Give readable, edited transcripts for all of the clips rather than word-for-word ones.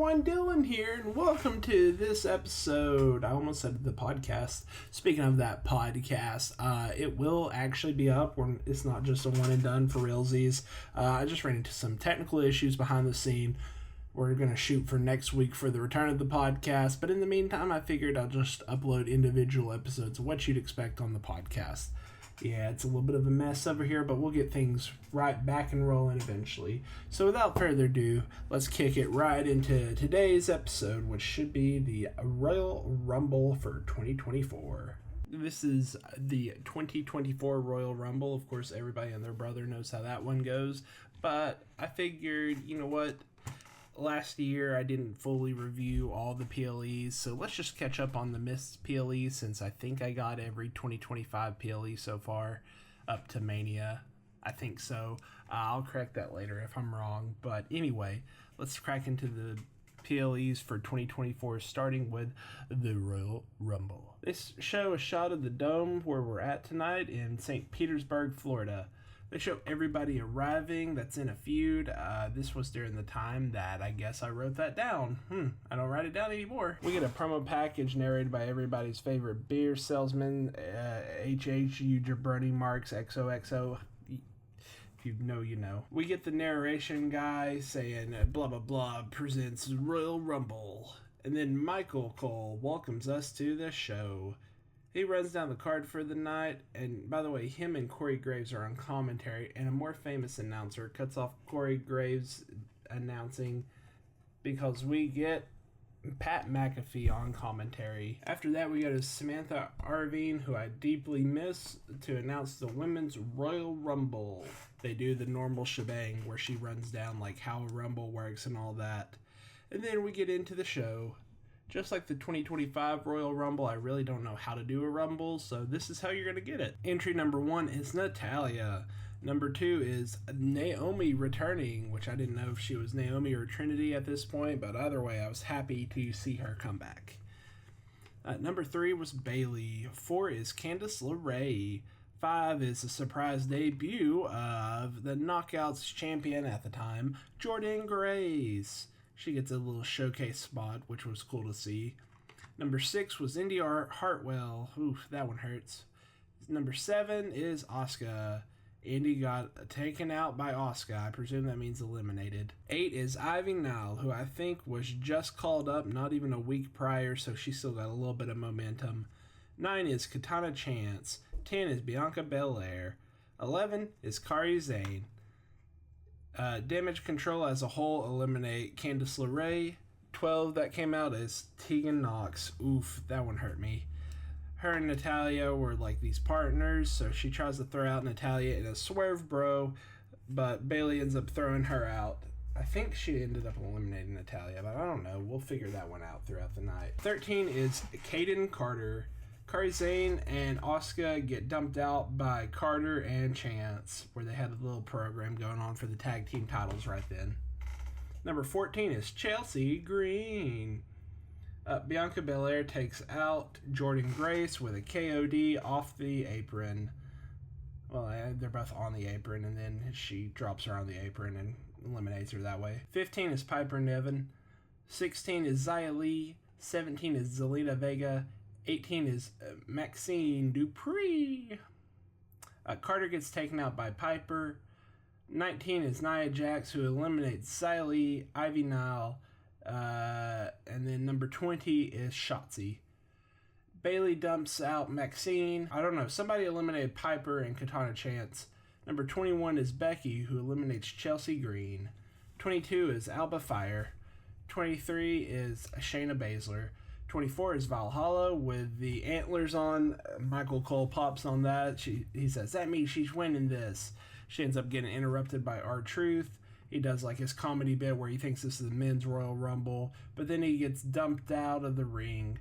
everyone, Dylan here, and welcome to this episode. I almost said the podcast. Speaking of that podcast, it will actually be up when it's not just a one and done for realsies. I just ran into some technical issues behind the scene. We're going to shoot for next week for the return of the podcast, but in the meantime, I figured I'll just upload individual episodes of what you'd expect on the podcast. Yeah, it's a little bit of a mess over here, but we'll get things right back and rolling eventually. So without further ado, let's kick it right into today's episode, which should be the Royal Rumble for 2024. This is the 2024 Royal Rumble. Of course, everybody and their brother knows how that one goes, but I figured, you know what? Last year, I didn't fully review all the PLEs, so let's just catch up on the missed PLEs since I think I got every 2025 PLE so far up to Mania. I think so. I'll correct that later if I'm wrong. But anyway, let's crack into the PLEs for 2024, starting with the Royal Rumble. This show a shot of the dome where we're at tonight in St. Petersburg, Florida. They show everybody arriving that's in a feud. This was during the time that I guess I wrote that down. I don't write it down anymore. We get a promo package narrated by everybody's favorite beer salesman, HHU Jabroni Marks XOXO. If you know, you know. We get the narration guy saying blah blah blah presents Royal Rumble. And then Michael Cole welcomes us to the show. He runs down the card for the night, and by the way, him and Corey Graves are on commentary, and a more famous announcer cuts off Corey Graves announcing because we get Pat McAfee on commentary. After that, we go to Samantha Arvine, who I deeply miss, to announce the Women's Royal Rumble. They do the normal shebang where she runs down like how a Rumble works and all that. And then we get into the show. Just like the 2025 Royal Rumble, I really don't know how to do a Rumble, so this is how you're going to get it. Entry number 1 is Natalya. Number 2 is Naomi returning, which I didn't know if she was Naomi or Trinity at this point, but either way, I was happy to see her come back. Number 3 was Bayley. 4 is Candice LeRae. 5 is a surprise debut of the Knockouts champion at the time, Jordynne Grace. She gets a little showcase spot, which was cool to see. Number 6 was Indy Hartwell. Oof, that one hurts. Number 7 is Asuka. Indy got taken out by Asuka. I presume that means eliminated. 8 is Ivy Nile, who I think was just called up not even a week prior, so she still got a little bit of momentum. 9 is Katana Chance. 10 is Bianca Belair. 11 is Kairi Sane. Damage Control as a whole eliminate Candice LeRae. 12 that came out is Tegan Knox. Oof, that one hurt me. Her and Natalya were like these partners, so she tries to throw out Natalya in a swerve bro, but Bayley ends up throwing her out. I think she ended up eliminating Natalya, but I don't know. We'll figure that one out throughout the night. 13 is Kaden Carter. Kairi Sane and Asuka get dumped out by Carter and Chance, where they had a little program going on for the tag team titles right then. Number 14 is Chelsea Green. Bianca Belair takes out Jordynne Grace with a KOD off the apron. Well, they're both on the apron, and then she drops her on the apron and eliminates her that way. 15 is Piper Niven. 16 is Xia Li. 17 is Zelina Vega. 18 is Maxine Dupree. Carter gets taken out by Piper. 19 is Nia Jax, who eliminates Xia Li, Ivy Nile. And then number 20 is Shotzi. Bayley dumps out Maxine. I don't know. Somebody eliminated Piper and Katana Chance. Number 21 is Becky, who eliminates Chelsea Green. 22 is Alba Fire. 23 is Shayna Baszler. 24 is Valhalla with the antlers on. Michael Cole pops on that. He says, that means she's winning this. She ends up getting interrupted by R-Truth. He does like his comedy bit where he thinks this is the men's Royal Rumble, but then he gets dumped out of the ring.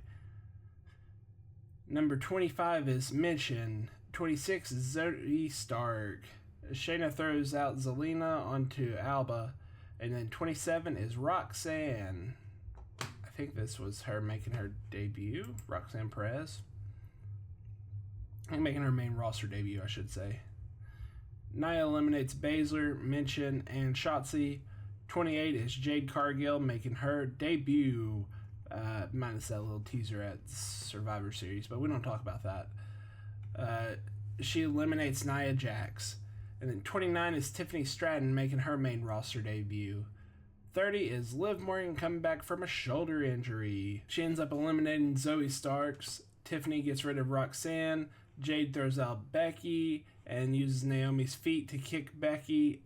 Number 25 is Mission. 26 is Zoe Stark. Shayna throws out Zelina onto Alba. And then 27 is Roxanne. I think this was her making her debut, Roxanne Perez. Making her main roster debut, I should say. Nia eliminates Baszler, Minchin, and Shotzi. 28 is Jade Cargill making her debut, minus that little teaser at Survivor Series, but we don't talk about that. She eliminates Nia Jax. And then 29 is Tiffany Stratton making her main roster debut. 30 is Liv Morgan coming back from a shoulder injury. She ends up eliminating Zoe Starks. Tiffany gets rid of Roxanne. Jade throws out Becky and uses Naomi's feet to kick Becky.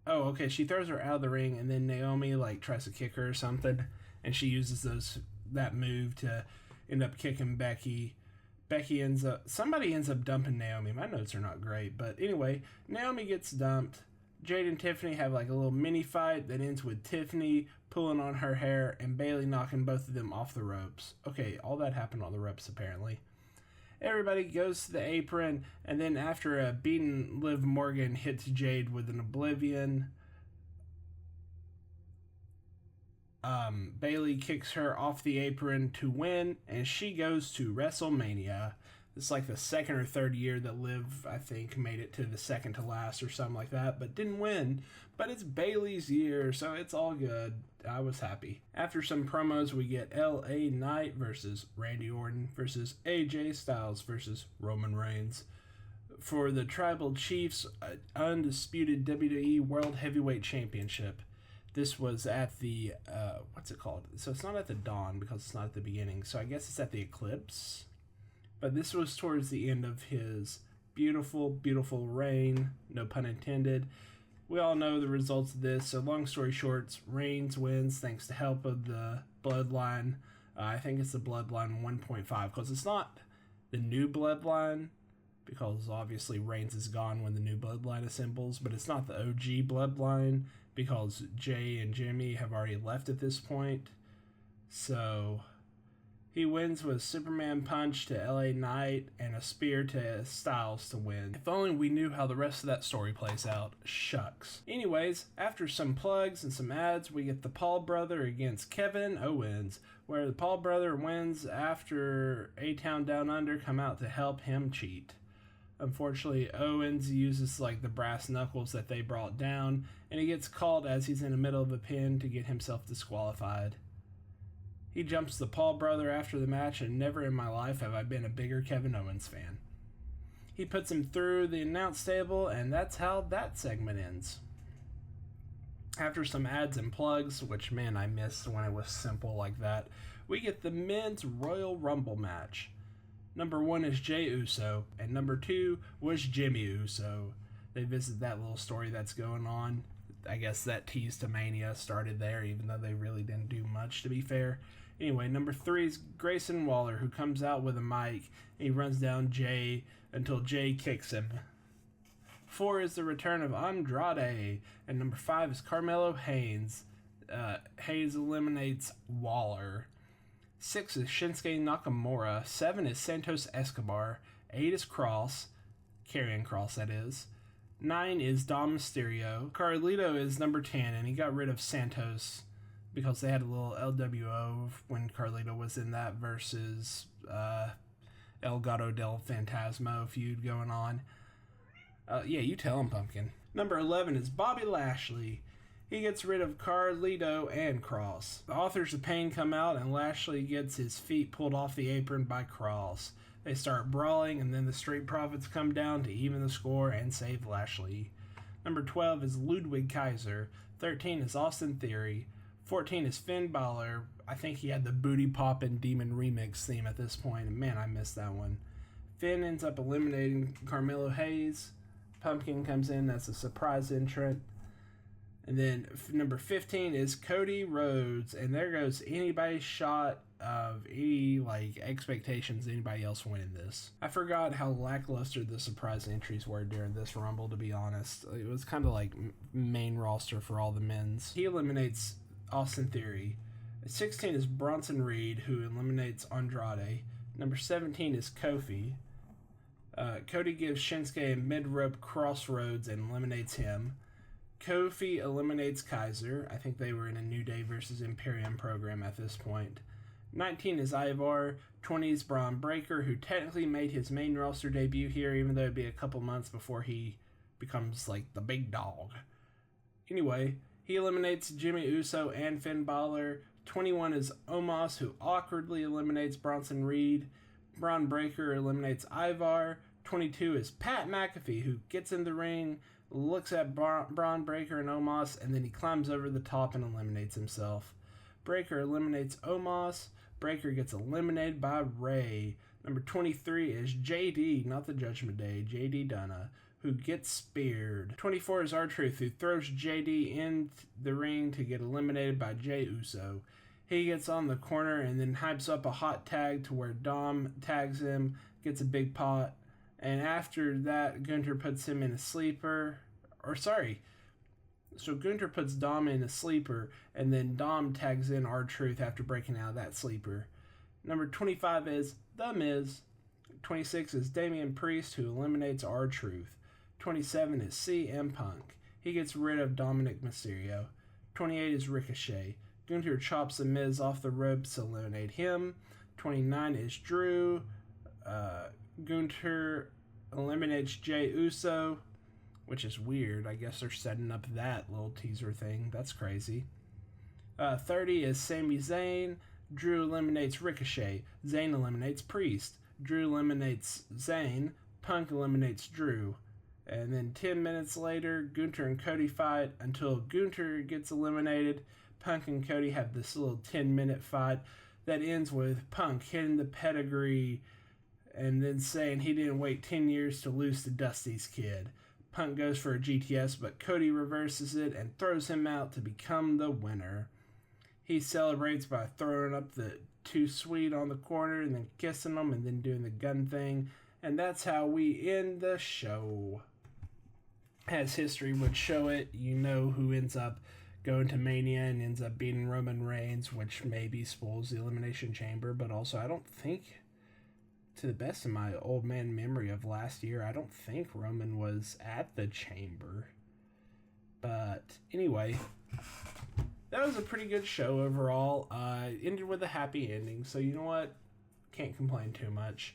Oh, okay, she throws her out of the ring and then Naomi tries to kick her or something. And she uses that move to end up kicking Becky. Somebody ends up dumping Naomi. My notes are not great, but anyway, Naomi gets dumped. Jade and Tiffany have a little mini fight that ends with Tiffany pulling on her hair and Bayley knocking both of them off the ropes. Okay, all that happened on the ropes apparently. Everybody goes to the apron, and then after a beaten Liv Morgan hits Jade with an Oblivion, Bayley kicks her off the apron to win, and she goes to WrestleMania. It's the second or third year that Liv, I think, made it to the second to last or something like that, but didn't win. But it's Bayley's year, so it's all good. I was happy. After some promos, we get LA Knight versus Randy Orton versus AJ Styles versus Roman Reigns for the Tribal Chiefs undisputed WWE World Heavyweight Championship. This was at the, what's it called? So it's not at the dawn because it's not at the beginning, so I guess it's at the eclipse. But this was towards the end of his beautiful, beautiful reign, no pun intended. We all know the results of this, so long story short, Reigns wins thanks to help of the Bloodline. I think it's the Bloodline 1.5, because it's not the new Bloodline, because obviously Reigns is gone when the new Bloodline assembles, but it's not the OG Bloodline, because Jay and Jimmy have already left at this point. So he wins with Superman Punch to LA Knight and a spear to Styles to win. If only we knew how the rest of that story plays out. Shucks. Anyways, after some plugs and some ads, we get the Paul brother against Kevin Owens, where the Paul brother wins after A-Town Down Under come out to help him cheat. Unfortunately, Owens uses the brass knuckles that they brought down, and he gets called as he's in the middle of a pin to get himself disqualified. He jumps the Paul brother after the match, and never in my life have I been a bigger Kevin Owens fan. He puts him through the announce table, and that's how that segment ends. After some ads and plugs, which, man, I missed when it was simple like that, we get the men's Royal Rumble match. Number 1 is Jey Uso, and number 2 was Jimmy Uso. They visit that little story that's going on. I guess that tease to Mania started there, even though they really didn't do much, to be fair. Anyway, number 3 is Grayson Waller, who comes out with a mic, and he runs down Jay until Jay kicks him. 4 is the return of Andrade, and number 5 is Carmelo Hayes. Hayes eliminates Waller. 6 is Shinsuke Nakamura. 7 is Santos Escobar. 8 is Cross. Karrion Kross, that is. 9 is Dom Mysterio. Carlito is number 10, and he got rid of Santos because they had a little LWO when Carlito was in that versus El Gato del Fantasma feud going on. Yeah, you tell him, Pumpkin. Number 11 is Bobby Lashley. He gets rid of Carlito and Cross. The Authors of Pain come out, and Lashley gets his feet pulled off the apron by Cross. They start brawling, and then the Street Profits come down to even the score and save Lashley. Number 12 is Ludwig Kaiser. 13 is Austin Theory. 14 is Finn Balor. I think he had the Booty Poppin' Demon Remix theme at this point, and man, I missed that one. Finn ends up eliminating Carmelo Hayes. Pumpkin comes in, that's a surprise entrant. And then number 15 is Cody Rhodes, and there goes anybody's shot of any expectations anybody else winning this. I forgot how lackluster the surprise entries were during this Rumble, to be honest. It was kind of main roster for all the men's. He eliminates Austin Theory. 16 is Bronson Reed, who eliminates Andrade. Number 17 is Kofi. Cody gives Shinsuke a mid-rope crossroads and eliminates him. Kofi eliminates Kaiser. I think they were in a New Day versus Imperium program at this point. 19 is Ivar. 20 is Braun Breaker, who technically made his main roster debut here, even though it'd be a couple months before he becomes the big dog. Anyway, he eliminates Jimmy Uso and Finn Balor. 21 is Omos, who awkwardly eliminates Bronson Reed. Braun Breaker eliminates Ivar. 22 is Pat McAfee, who gets in the ring, looks at Braun Breaker and Omos, and then he climbs over the top and eliminates himself. Breaker eliminates Omos. Breaker gets eliminated by Ray. Number 23 is JD, not the Judgment Day, JD Dunna, who gets speared. 24 is R-Truth, who throws JD in the ring to get eliminated by Jey Uso. He gets on the corner and then hypes up a hot tag to where Dom tags him, gets a big pot, and after that, Gunther puts him in a sleeper. So Gunther puts Dom in a sleeper, and then Dom tags in R-Truth after breaking out of that sleeper. Number 25 is The Miz. 26 is Damian Priest, who eliminates R-Truth. 27 is CM Punk. He gets rid of Dominic Mysterio. 28 is Ricochet. Gunther chops The Miz off the ropes to eliminate him. 29 is Drew. Gunther eliminates Jey Uso, which is weird. I guess they're setting up that little teaser thing. That's crazy. 30 is Sami Zayn. Drew eliminates Ricochet. Zayn eliminates Priest. Drew eliminates Zayn. Punk eliminates Drew. And then 10 minutes later, Gunther and Cody fight until Gunther gets eliminated. Punk and Cody have this little 10-minute fight that ends with Punk hitting the pedigree and then saying he didn't wait 10 years to lose to Dusty's kid. Punk goes for a GTS, but Cody reverses it and throws him out to become the winner. He celebrates by throwing up the too sweet on the corner and then kissing them and then doing the gun thing. And that's how we end the show. As history would show it, you know who ends up going to Mania and ends up beating Roman Reigns, which maybe spoils the Elimination Chamber, but also I don't think, to the best of my old man memory of last year, I don't think Roman was at the Chamber. But anyway, that was a pretty good show overall. It ended with a happy ending, so you know what? Can't complain too much.